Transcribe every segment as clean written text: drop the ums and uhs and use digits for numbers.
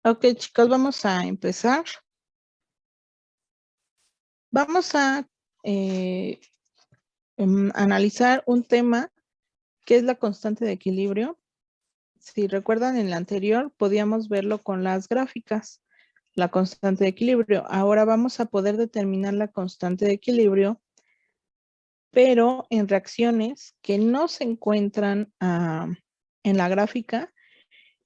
Ok, chicos, vamos a empezar. Vamos a eh, analizar un tema que es la constante de equilibrio. Si recuerdan en la anterior, podíamos verlo con las gráficas, la constante de equilibrio. Ahora vamos a poder determinar la constante de equilibrio, pero en reacciones que no se encuentran en la gráfica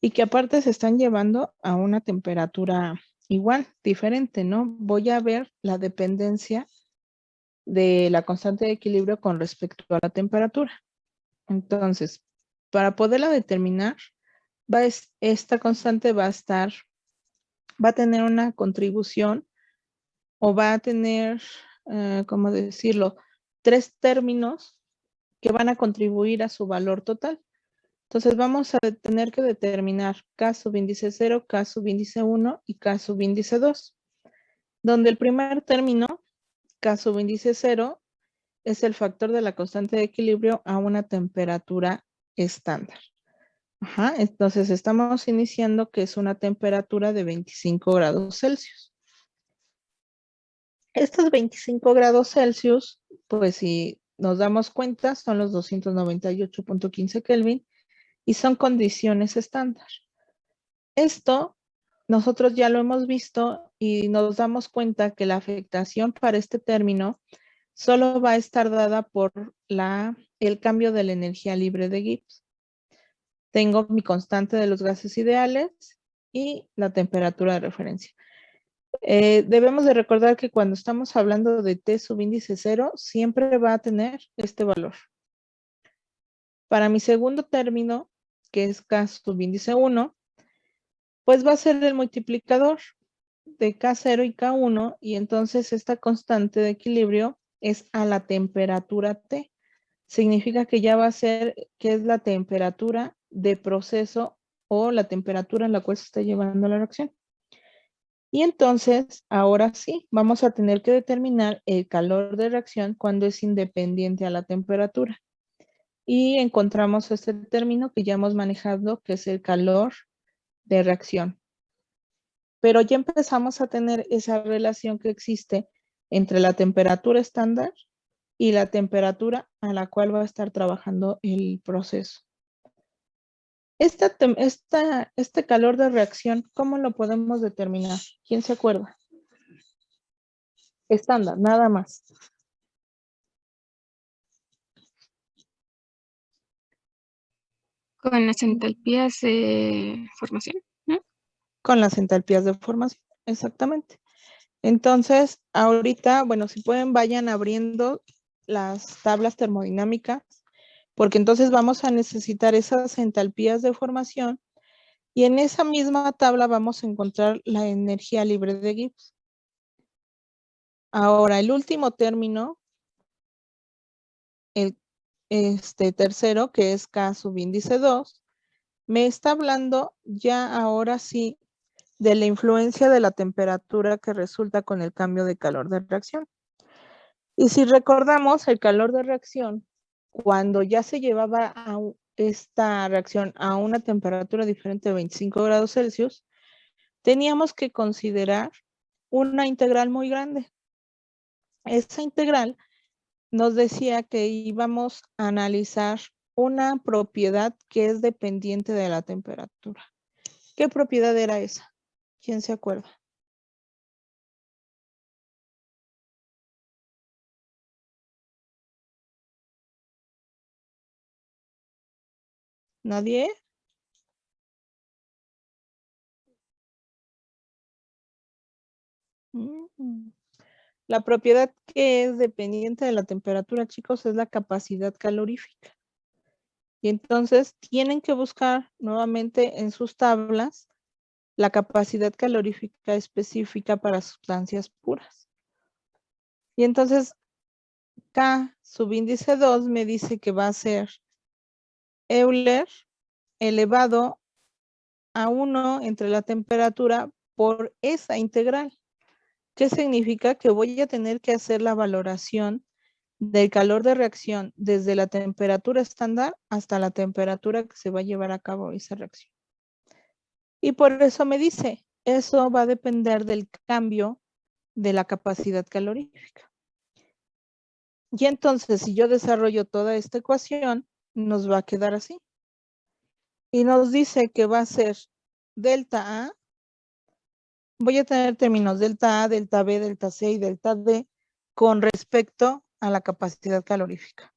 y que aparte se están llevando a una temperatura igual, diferente, ¿no? Voy a ver la dependencia de la constante de equilibrio con respecto a la temperatura. Entonces, para poderla determinar, esta constante va a tener una contribución o va a tener, ¿cómo decirlo? Tres términos que van a contribuir a su valor total. Entonces vamos a tener que determinar K subíndice 0, K subíndice 1 y K subíndice 2, donde el primer término, K subíndice 0, es el factor de la constante de equilibrio a una temperatura estándar. Ajá, entonces estamos iniciando que es una temperatura de 25 grados Celsius. Estos 25 grados Celsius, pues si nos damos cuenta, son los 298.15 Kelvin y son condiciones estándar. Esto nosotros ya lo hemos visto y nos damos cuenta que la afectación para este término solo va a estar dada por el cambio de la energía libre de Gibbs. Tengo mi constante de los gases ideales y la temperatura de referencia. Debemos de recordar que cuando estamos hablando de T subíndice 0, siempre va a tener este valor. Para mi segundo término, que es K subíndice 1, pues va a ser el multiplicador de K0 y K1, y entonces esta constante de equilibrio es a la temperatura T. Significa que ya va a ser, que es la temperatura de proceso o la temperatura en la cual se está llevando la reacción. Y entonces, ahora sí, vamos a tener que determinar el calor de reacción cuando es independiente a la temperatura. Y encontramos este término que ya hemos manejado, que es el calor de reacción. Pero ya empezamos a tener esa relación que existe entre la temperatura estándar y la temperatura a la cual va a estar trabajando el proceso. Este calor de reacción, ¿cómo lo podemos determinar? ¿Quién se acuerda? Estándar, nada más. Con las entalpías de formación, ¿no? Con las entalpías de formación, exactamente. Entonces, ahorita, bueno, si pueden, vayan abriendo las tablas termodinámicas, porque entonces vamos a necesitar esas entalpías de formación y en esa misma tabla vamos a encontrar la energía libre de Gibbs. Ahora, el último término, el tercero, que es K subíndice 2, me está hablando ya ahora sí de la influencia de la temperatura que resulta con el cambio de calor de reacción. Y si recordamos el calor de reacción, cuando ya se llevaba a esta reacción a una temperatura diferente de 25 grados Celsius, teníamos que considerar una integral muy grande. Esa integral nos decía que íbamos a analizar una propiedad que es dependiente de la temperatura. ¿Qué propiedad era esa? ¿Quién se acuerda? ¿Nadie? La propiedad que es dependiente de la temperatura, chicos, es la capacidad calorífica. Y entonces tienen que buscar nuevamente en sus tablas la capacidad calorífica específica para sustancias puras. Y entonces K subíndice 2 me dice que va a ser Euler elevado a 1 entre la temperatura por esa integral. ¿Qué significa? Que voy a tener que hacer la valoración del calor de reacción desde la temperatura estándar hasta la temperatura que se va a llevar a cabo esa reacción. Y por eso me dice, eso va a depender del cambio de la capacidad calorífica. Y entonces, si yo desarrollo toda esta ecuación, nos va a quedar así. Y nos dice que va a ser delta A. Voy a tener términos delta A, delta B, delta C y delta D con respecto a la capacidad calorífica.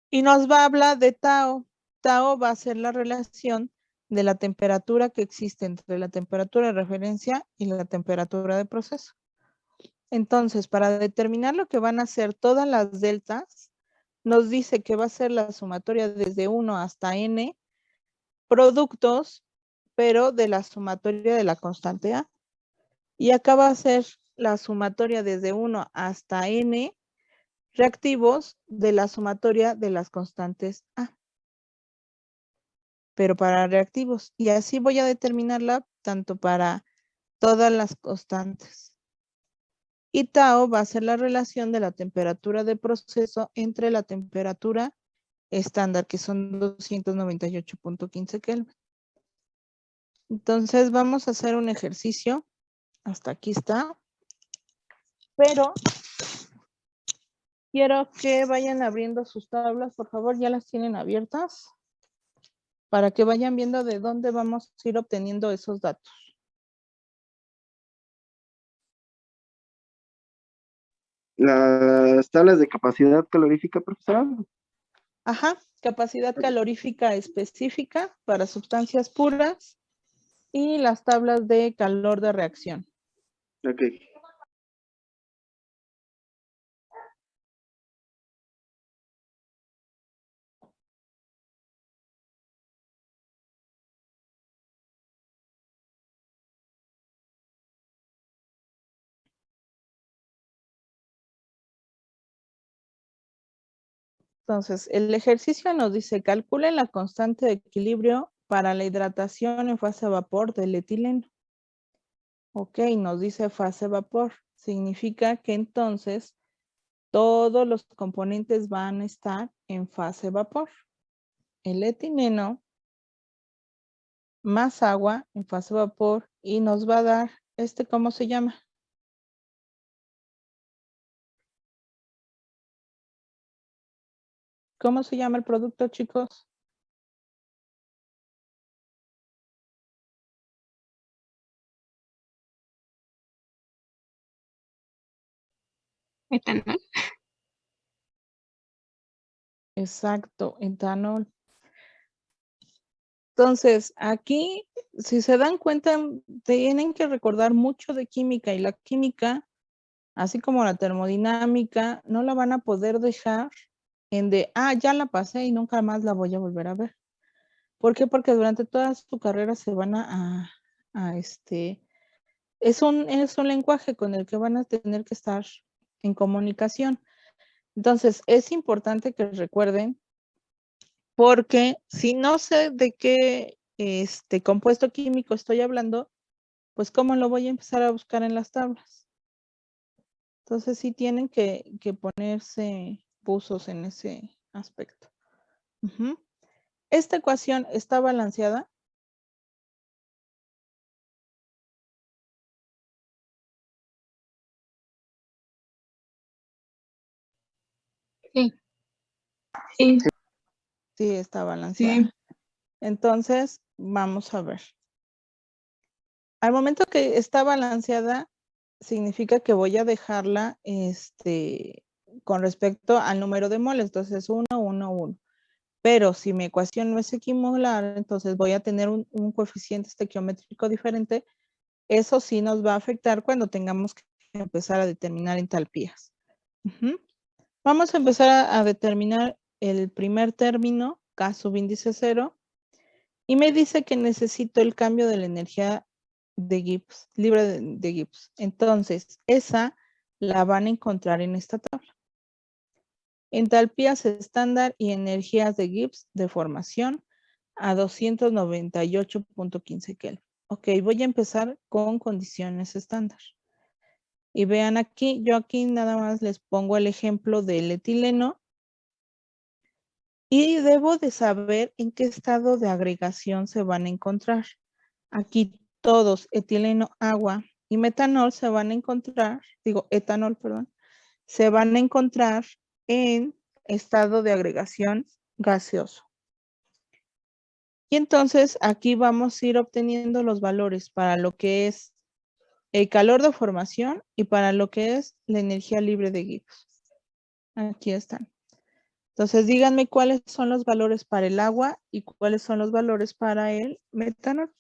Y nos va a hablar de tau. Tau va a ser la relación de la temperatura que existe entre la temperatura de referencia y la temperatura de proceso. Entonces, para determinar lo que van a ser todas las deltas, nos dice que va a ser la sumatoria desde 1 hasta n productos, pero de la sumatoria de la constante A. Y acá va a ser la sumatoria desde 1 hasta n reactivos de la sumatoria de las constantes A. Pero para reactivos. Y así voy a determinarla tanto para todas las constantes. Y tau va a ser la relación de la temperatura de proceso entre la temperatura estándar, que son 298.15 Kelvin. Entonces vamos a hacer un ejercicio. Hasta aquí está. Pero quiero que vayan abriendo sus tablas, por favor, ya las tienen abiertas, para que vayan viendo de dónde vamos a ir obteniendo esos datos. Las tablas de capacidad calorífica, profesora. Ajá, capacidad calorífica específica para sustancias puras y las tablas de calor de reacción. Ok. Entonces, el ejercicio nos dice, calculen la constante de equilibrio para la hidratación en fase vapor del etileno. Ok, nos dice fase vapor. Significa que entonces todos los componentes van a estar en fase vapor. El etileno más agua en fase vapor y nos va a dar, ¿cómo se llama? ¿Cómo se llama el producto, chicos? Etanol. Exacto, etanol. Entonces, aquí, si se dan cuenta, tienen que recordar mucho de química y la química, así como la termodinámica, no la van a poder dejar en ya la pasé y nunca más la voy a volver a ver. ¿Por qué? Porque durante toda su carrera se van es un lenguaje con el que van a tener que estar en comunicación. Entonces, es importante que recuerden, porque si no sé de qué compuesto químico estoy hablando, pues cómo lo voy a empezar a buscar en las tablas. Entonces, sí tienen que ponerse buzos en ese aspecto. ¿Esta ecuación está balanceada? Sí. Sí. Sí, está balanceada. Sí. Entonces, vamos a ver. Al momento que está balanceada, significa que voy a dejarla con respecto al número de moles. Entonces, 1, 1, 1. Pero si mi ecuación no es equimolar, entonces voy a tener un coeficiente estequiométrico diferente. Eso sí nos va a afectar cuando tengamos que empezar a determinar entalpías. Vamos a empezar a determinar el primer término, K subíndice 0, y me dice que necesito el cambio de la energía de Gibbs, libre de Gibbs. Entonces, esa la van a encontrar en esta tabla. Entalpías estándar y energías de Gibbs de formación a 298.15 Kelvin. Ok, voy a empezar con condiciones estándar. Y vean aquí, yo aquí nada más les pongo el ejemplo del etileno. Y debo de saber en qué estado de agregación se van a encontrar. Aquí todos, etileno, agua y metanol se van a encontrar, etanol, perdón, se van a encontrar en estado de agregación gaseoso. Y entonces aquí vamos a ir obteniendo los valores para lo que es el calor de formación y para lo que es la energía libre de Gibbs. Aquí están. Entonces díganme cuáles son los valores para el agua y cuáles son los valores para el metanol.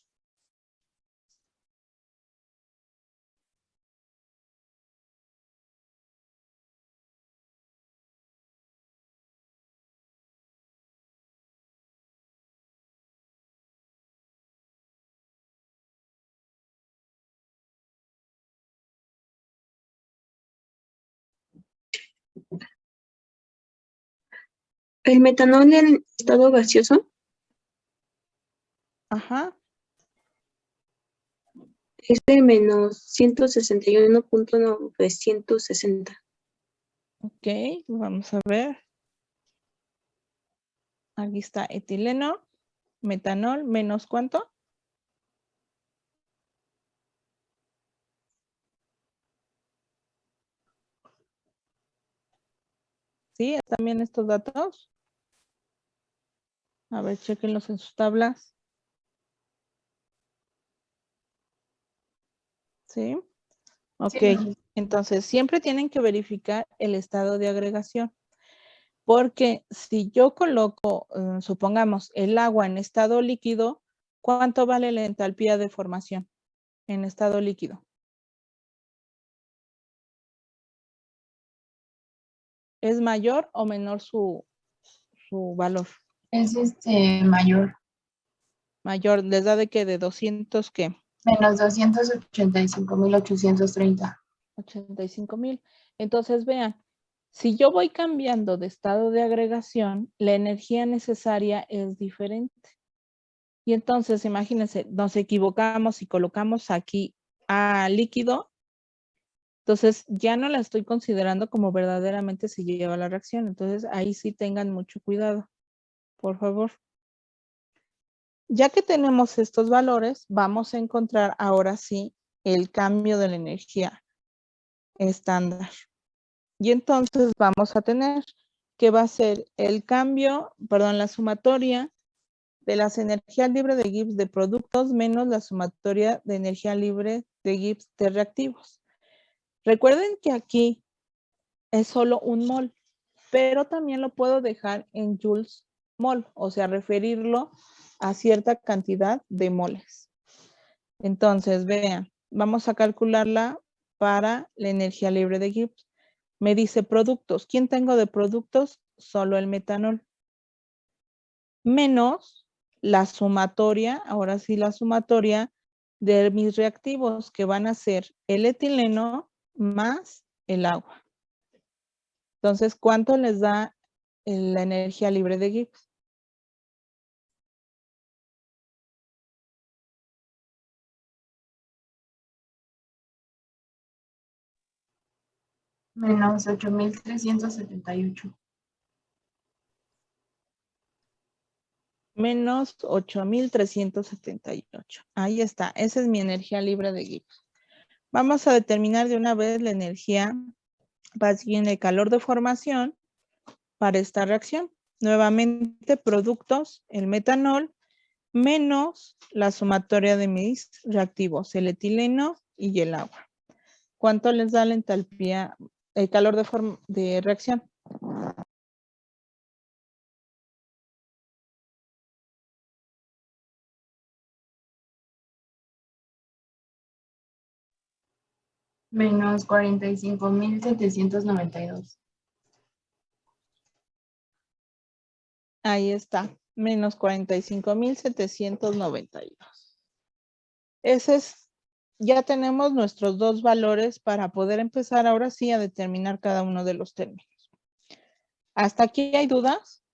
El metanol en estado gaseoso Ajá. es de menos 161.960. Ok, vamos a ver. Aquí está etileno, metanol, menos ¿cuánto? ¿Sí? ¿Están bien estos datos? A ver, chequenlos en sus tablas. ¿Sí? Ok, Sí. entonces siempre tienen que verificar el estado de agregación. Porque si yo coloco, supongamos, el agua en estado líquido, ¿cuánto vale la entalpía de formación en estado líquido? ¿Es mayor o menor su valor? Es mayor, Mayor, ¿les da de qué? ¿De 200 qué? menos 285.830. 85,000. Entonces, vean, si yo voy cambiando de estado de agregación, la energía necesaria es diferente. Y entonces, imagínense, nos equivocamos y colocamos aquí a líquido, entonces ya no la estoy considerando como verdaderamente si lleva la reacción. Entonces, ahí sí tengan mucho cuidado, por favor. Ya que tenemos estos valores, vamos a encontrar ahora sí el cambio de la energía estándar. Y entonces vamos a tener que va a ser el cambio, perdón, la sumatoria de las energías libres de Gibbs de productos menos la sumatoria de energía libre de Gibbs de reactivos. Recuerden que aquí es solo un mol, pero también lo puedo dejar en joules mol, o sea, referirlo a cierta cantidad de moles. Entonces, vean, vamos a calcularla para la energía libre de Gibbs. Me dice productos. ¿Quién tengo de productos? Solo el metanol. Menos la sumatoria, ahora sí la sumatoria de mis reactivos, que van a ser el etileno más el agua. Entonces, ¿cuánto les da la energía libre de Gibbs? Menos 8.378. Menos 8,378. Ahí está, esa es mi energía libre de Gibbs. Vamos a determinar de una vez la energía, más bien el calor de formación para esta reacción. Nuevamente, productos, el metanol, menos la sumatoria de mis reactivos, el etileno y el agua. ¿Cuánto les da la entalpía, el calor de reacción? Menos 45.792. Ahí está, menos 45,792. Ese es, ya tenemos nuestros dos valores para poder empezar ahora sí a determinar cada uno de los términos. ¿Hasta aquí hay dudas?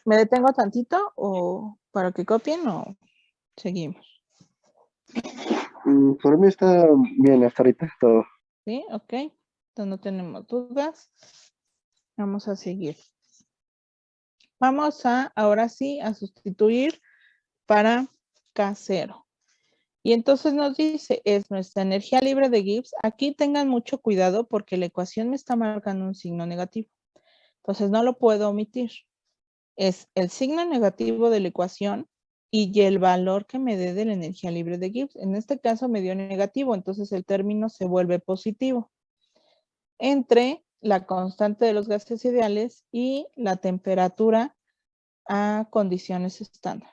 ¿Me detengo tantito o para que copien o seguimos? Por mí está bien hasta ahorita todo. ¿Sí? Ok. Entonces no tenemos dudas. Vamos a seguir. Vamos a, ahora sí, a sustituir para K0. Y entonces nos dice, es nuestra energía libre de Gibbs. Aquí tengan mucho cuidado porque la ecuación me está marcando un signo negativo. Entonces no lo puedo omitir. Es el signo negativo de la ecuación y el valor que me dé de la energía libre de Gibbs. En este caso me dio negativo, entonces el término se vuelve positivo. Entre la constante de los gases ideales y la temperatura a condiciones estándar.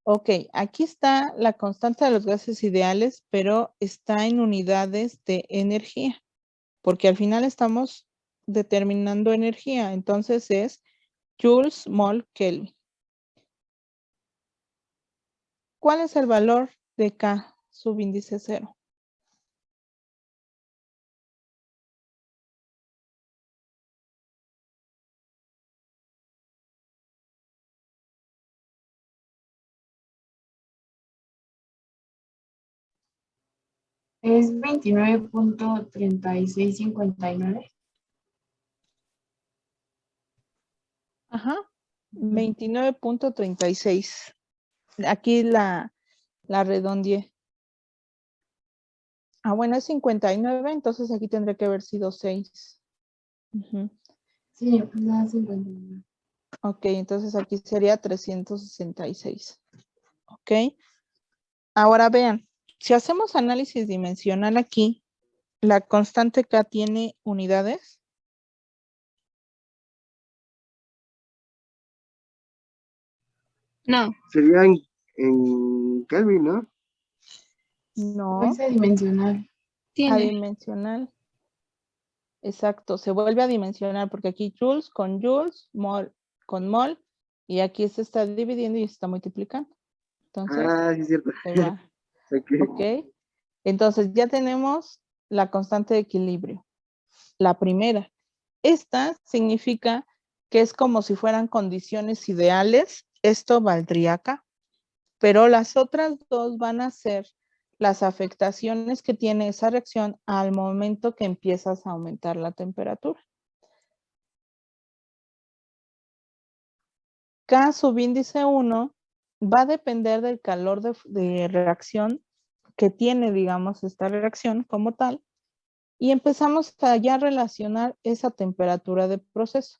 Ok, aquí está la constante de los gases ideales, pero está en unidades de energía, porque al final estamos determinando energía, entonces es joules, mol, Kelvin. ¿Cuál es el valor de K subíndice 0? Es 29.3659. Ajá, 29.36. Aquí la redondeé. Ah, bueno, es 59, entonces aquí tendría que haber sido 6. Sí, pues da 59. Ok, entonces aquí sería 366. Ok. Ahora vean, si hacemos análisis dimensional aquí, la constante K tiene unidades. No, Sería en Kelvin, ¿no? No, Es adimensional. tiene. adimensional. Exacto, se vuelve adimensional porque aquí joules, mol con mol, y aquí se está dividiendo y se está multiplicando. Entonces, Ah, sí, es cierto. se va. Ok. Ok. Entonces, ya tenemos la constante de equilibrio. La primera. Esta significa que es como si fueran condiciones ideales. Esto valdría acá. Pero las otras dos van a ser las afectaciones que tiene esa reacción al momento que empiezas a aumentar la temperatura. K subíndice 1 va a depender del calor de reacción que tiene, digamos, esta reacción como tal, y empezamos a ya relacionar esa temperatura de proceso.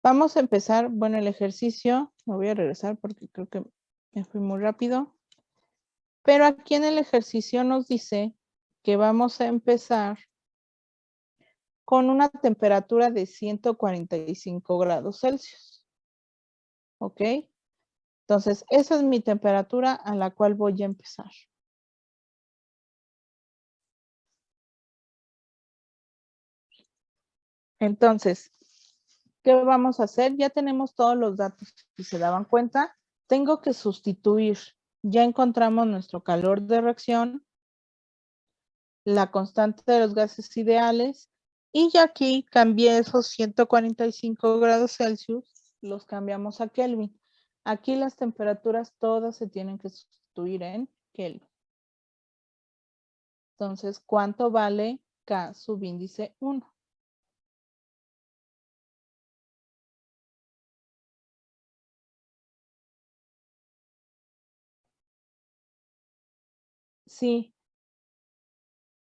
Vamos a empezar, bueno, el ejercicio, me voy a regresar porque creo que me fui muy rápido, pero aquí en el ejercicio nos dice que vamos a empezar con una temperatura de 145 grados Celsius. ¿Ok? Entonces, esa es mi temperatura a la cual voy a empezar. Entonces, ¿qué vamos a hacer? Ya tenemos todos los datos, si se daban cuenta. Tengo que sustituir. Ya encontramos nuestro calor de reacción, la constante de los gases ideales, y ya aquí cambié esos 145 grados Celsius, los cambiamos a Kelvin. Aquí las temperaturas todas se tienen que sustituir en Kelvin. Entonces, ¿cuánto vale K subíndice 1? Sí,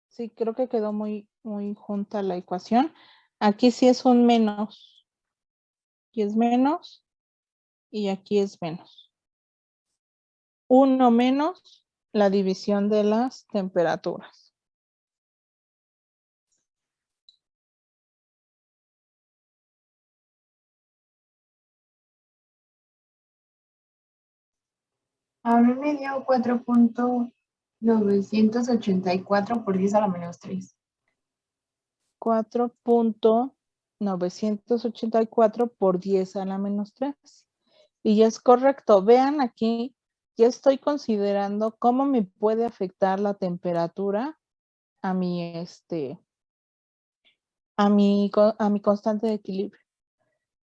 sí, creo que quedó muy junta la ecuación. Aquí sí es un menos. Aquí es menos y aquí es menos. 1 menos la división de las temperaturas. A mí me dio 4.984 por 10 a la menos 3. 4.984 por 10 a la menos 3. Y ya es correcto. Vean aquí, ya estoy considerando cómo me puede afectar la temperatura a mi, a mi constante de equilibrio.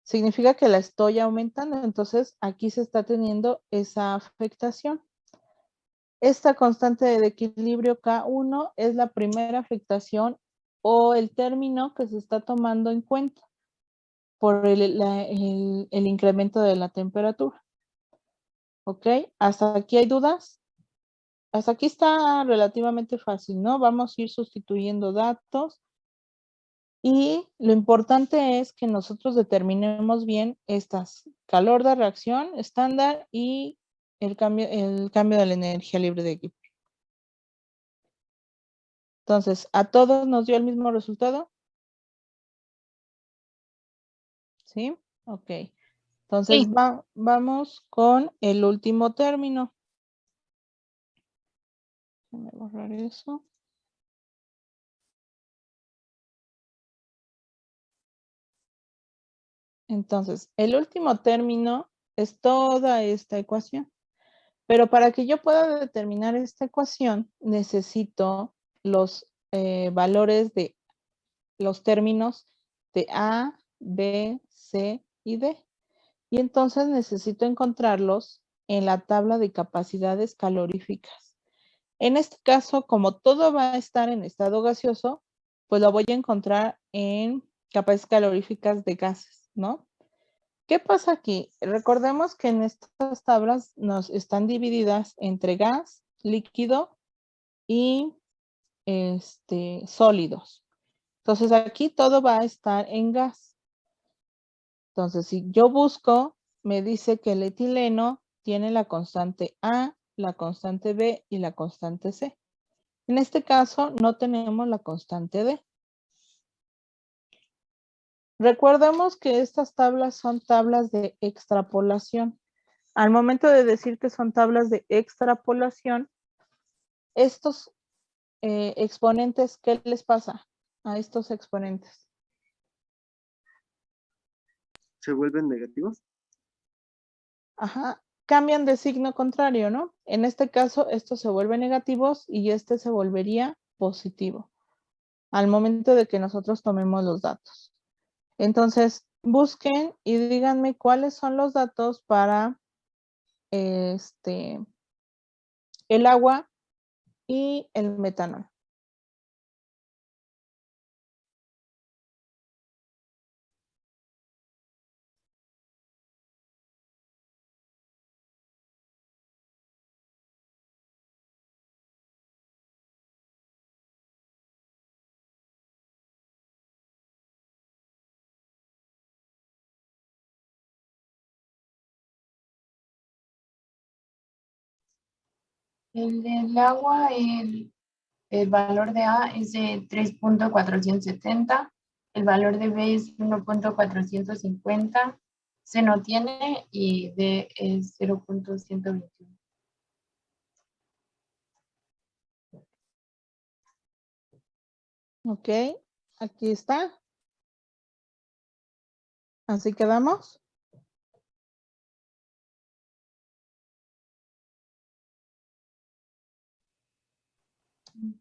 Significa que la estoy aumentando, entonces aquí se está teniendo esa afectación. Esta constante de equilibrio K1 es la primera afectación o el término que se está tomando en cuenta por el incremento de la temperatura. ¿Ok? ¿Hasta aquí hay dudas? hasta aquí está relativamente fácil, ¿no? Vamos a ir sustituyendo datos. Y lo importante es que nosotros determinemos bien estas: calor de reacción estándar y el cambio de la energía libre de equipo. Entonces, ¿a todos nos dio el mismo resultado? ¿Sí? Ok. Entonces, Sí. vamos con el último término. Déjame borrar eso. Entonces, el último término es toda esta ecuación. Pero para que yo pueda determinar esta ecuación, necesito los valores de los términos de A, B, C y D. Y entonces necesito encontrarlos en la tabla de capacidades caloríficas. En este caso, como todo va a estar en estado gaseoso, pues lo voy a encontrar en capacidades caloríficas de gases, ¿no? ¿Qué pasa aquí? Recordemos que en estas tablas nos están divididas entre gas, líquido y sólidos. Entonces aquí todo va a estar en gas. Entonces, si yo busco, me dice que el etileno tiene la constante A, la constante B y la constante C. En este caso no tenemos la constante D. Recordemos que estas tablas son tablas de extrapolación. Al momento de decir que son tablas de extrapolación, estos exponentes, ¿qué les pasa a estos exponentes? ¿Se vuelven negativos? Ajá, cambian de signo contrario, ¿no? En este caso, estos se vuelven negativos y este se volvería positivo al momento de que nosotros tomemos los datos. Entonces, busquen y díganme cuáles son los datos para el agua y el metanol. El del agua, el valor de A es de 3.470, el valor de B es 1.450, C no tiene y D es 0.121. Ok, aquí está. Así quedamos.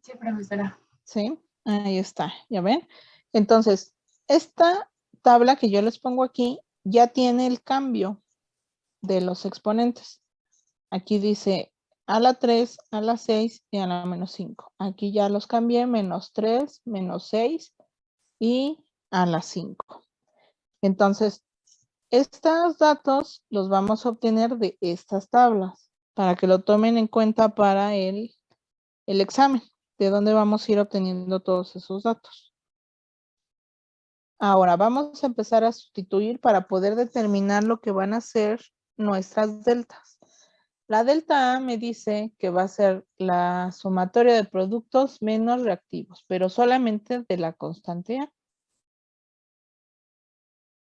Sí, profesora. Sí, ahí está, ¿ya ven? Entonces, esta tabla que yo les pongo aquí ya tiene el cambio de los exponentes. Aquí dice a la 3, a la 6 y a la menos 5. Aquí ya los cambié, menos 3, menos 6 y a la 5. Entonces, estos datos los vamos a obtener de estas tablas para que lo tomen en cuenta para el examen, de dónde vamos a ir obteniendo todos esos datos. Ahora vamos a empezar a sustituir para poder determinar lo que van a ser nuestras deltas. La delta A me dice que va a ser la sumatoria de productos menos reactivos, pero solamente de la constante A.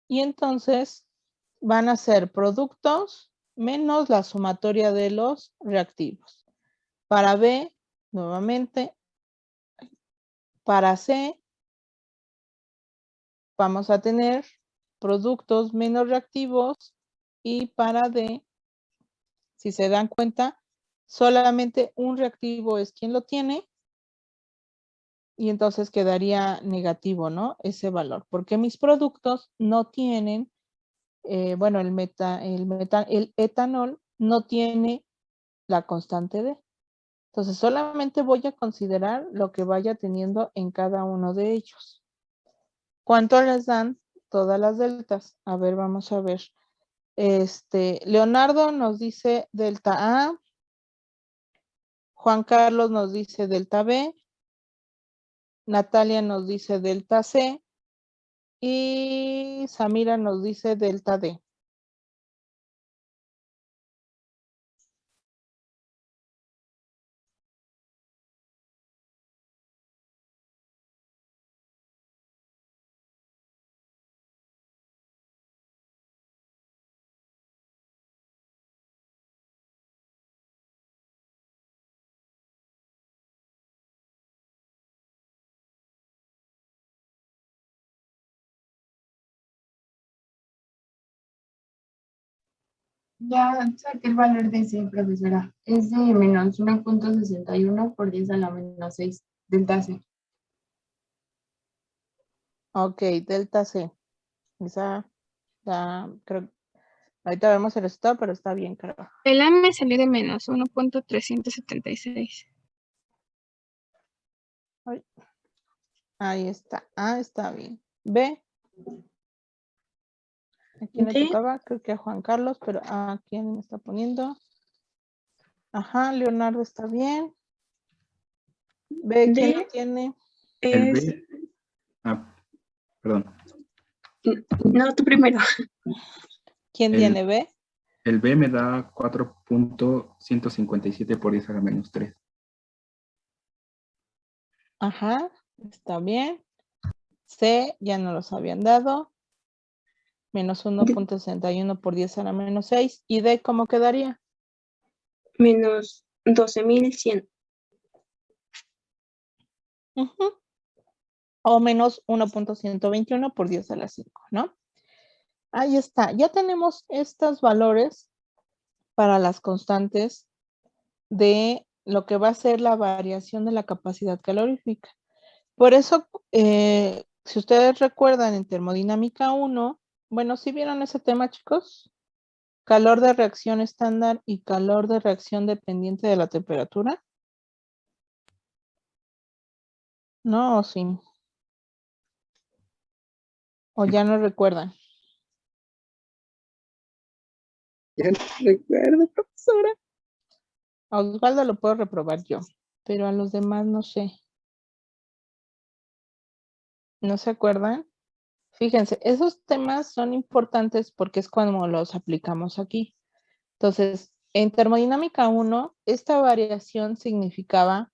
Y entonces van a ser productos menos la sumatoria de los reactivos. Para B, nuevamente, para C, vamos a tener productos menos reactivos y para D, si se dan cuenta, solamente un reactivo es quien lo tiene y entonces quedaría negativo, ¿no? Ese valor, porque mis productos no tienen, bueno, el etanol no tiene la constante D. Entonces solamente voy a considerar lo que vaya teniendo en cada uno de ellos. ¿Cuánto les dan todas las deltas? A ver, vamos a ver. Leonardo nos dice delta A Juan Carlos nos dice delta B. Natalia nos dice delta C. Y Samira nos dice delta D. Ya saqué el valor de C, profesora. Es de menos 1.61 por 10 a la menos 6 delta C. Ok, delta C. Esa ya creo. Ahorita vemos el resultado, pero está bien, creo. El A me salió de menos 1.376. Ay, ahí está. A está bien. B. ¿A quién le D. tocaba? Creo que a Juan Carlos, pero ¿a quién me está poniendo? Ajá, Leonardo está bien. B, ¿quién lo D tiene? El es... B, perdón, No, tú primero. ¿Quién El- tiene B? el B me da 4.157 por 10 a la menos 3. Ajá, está bien. C, ya no los habían dado. Menos 1.61 por 10 a la menos 6. ¿Y D cómo quedaría? Menos 12.100. Ujú. O menos 1.121 por 10 a la 5, ¿no? Ahí está. Ya tenemos estos valores para las constantes de lo que va a ser la variación de la capacidad calorífica. Por eso, si ustedes recuerdan en termodinámica 1, bueno, ¿sí vieron ese tema, chicos? Calor de reacción estándar y calor de reacción dependiente de la temperatura. No, ¿o sí? ¿O ya no recuerdan? Ya no recuerdo, profesora. A Osvaldo lo puedo reprobar yo, pero a los demás no sé. ¿No se acuerdan? Fíjense, esos temas son importantes porque es cuando los aplicamos aquí. Entonces, en termodinámica 1, esta variación significaba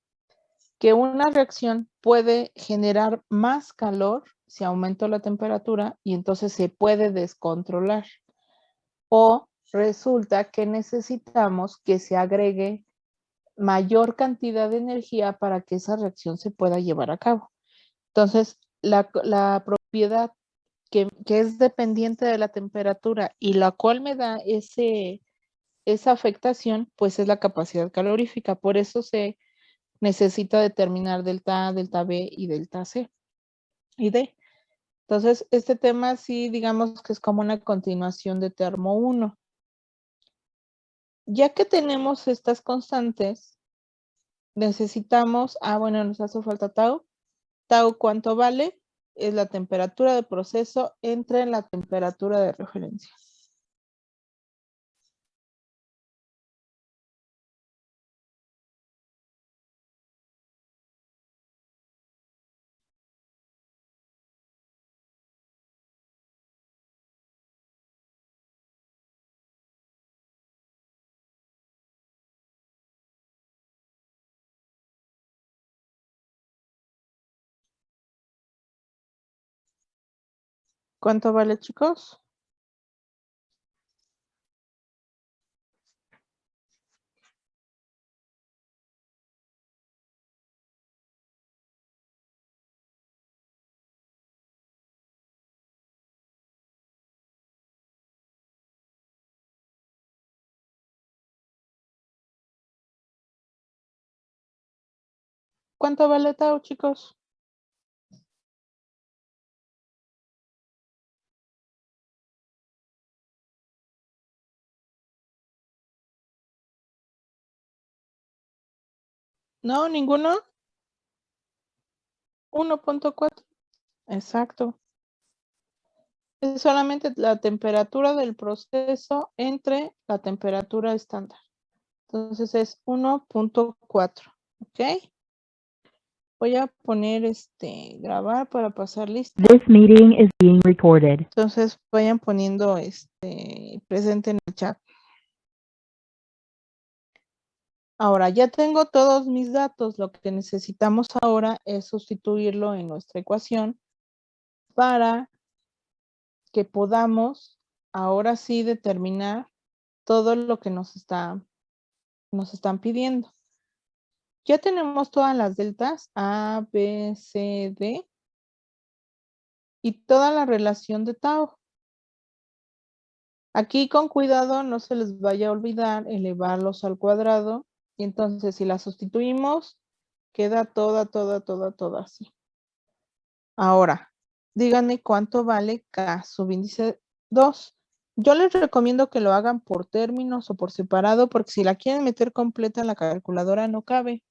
que una reacción puede generar más calor si aumento la temperatura y entonces se puede descontrolar. O resulta que necesitamos que se agregue mayor cantidad de energía para que esa reacción se pueda llevar a cabo. Entonces, la propiedad que es dependiente de la temperatura y la cual me da esa afectación, pues es la capacidad calorífica. Por eso se necesita determinar delta A, delta B y delta C y D. Entonces, este tema sí, digamos que es como una continuación de termo 1. Ya que tenemos estas constantes, necesitamos, bueno, nos hace falta tau. Tau, ¿cuánto vale? Es la temperatura de proceso entre la temperatura de referencia. ¿Cuánto vale, chicos? ¿Cuánto vale tau, chicos? No, ninguno. 1.4. Exacto. Es solamente la temperatura del proceso entre la temperatura estándar. Entonces es 1.4, ¿ok? Voy a poner grabar para pasar lista. This meeting is being recorded. Entonces vayan poniendo presente en el chat. Ahora ya tengo todos mis datos. Lo que necesitamos ahora es sustituirlo en nuestra ecuación para que podamos ahora sí determinar todo lo que nos están pidiendo. Ya tenemos todas las deltas A, B, C, D y toda la relación de tau. Aquí con cuidado no se les vaya a olvidar elevarlos al cuadrado y entonces si la sustituimos queda toda así. Ahora, díganme cuánto vale K subíndice 2. Yo les recomiendo que lo hagan por términos o por separado porque si la quieren meter completa en la calculadora no cabe.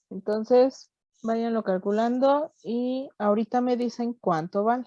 Entonces, váyanlo calculando y ahorita me dicen cuánto vale.